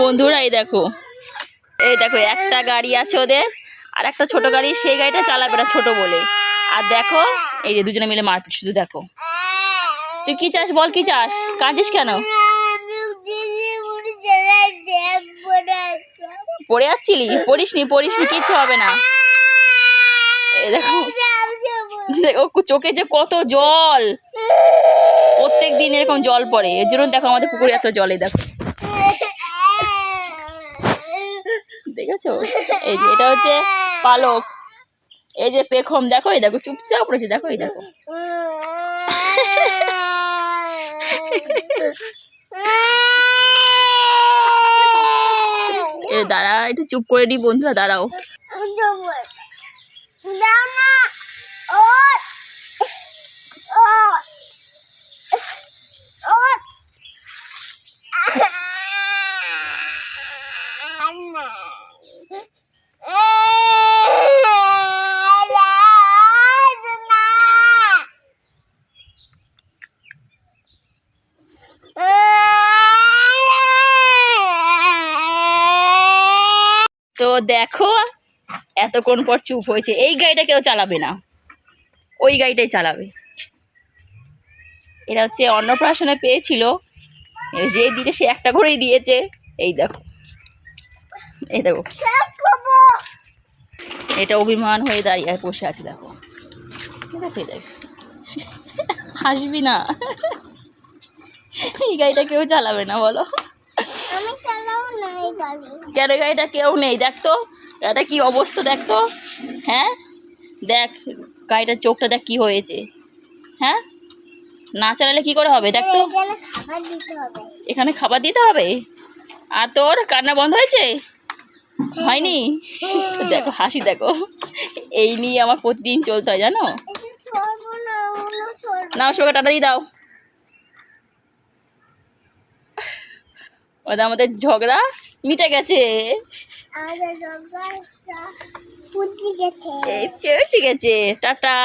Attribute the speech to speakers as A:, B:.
A: বন্ধুরা, এই দেখো একটা গাড়ি আছে ওদের, আর একটা ছোট গাড়ি, সেই গাড়িটা চালাবে না ছোট বলে। আর দেখো এই যে দুজনে মিলে মারপিট, শুধু দেখো। তুই কি চাস বল, কি চাস? কাঁদিস কেন? পড়ে যাচ্ছিলি? পড়িসনি কিচ্ছু হবে না। এই দেখো চোখে যে কত জল, প্রত্যেক দিন এরকম জল পড়ে, এর জন্য দেখো আমাদের পুকুরে এত জলে। দেখো দেখেছো, এই যে এটা হচ্ছে পালক, এই যে পেখম, দেখো এই দেখো চুপচাপ পড়েছে, দেখো এই দেখো। দাঁড়া একটু চুপ করে নি বন্ধুরা, দাঁড়াও। তো দেখো এতক্ষণ পর চুপ হয়েছে। এই গাড়িটা কেউ চালাবে না, ওই গাড়িটাই চালাবে। এরা হচ্ছে অন্নপ্রাশনে পেয়েছিল, যে দিতে সে একটা করেই দিয়েছে। এই দেখো এটা অভিমান হয়ে দাঁড়িয়ে বসে আছে, দেখো। ঠিক আছে, দেখ, হাসবি না। এই গাড়িটা কেউ চালাবে না বলো? কেন গাড়িটা কেউ নেই? দেখ তো এটা কি অবস্থা, দেখ তো। হ্যাঁ দেখ গাড়িটার চোখটা দেখ কি হয়েছে। হ্যাঁ, না চালালে কি করে হবে? দেখ তো, এখানে খাবার দিতে হবে। আর তোর কান্না বন্ধ হয়েছে? হয়নি? দেখো হাসি, দেখো। এই নিয়ে আমার প্রতিদিন চলতে হয়, জানো। নাও সবাই টাটা দিয়ে দাও। ওদের আমাদের ঝগড়া মিটে গেছে, ঠিক আছে, টাটা।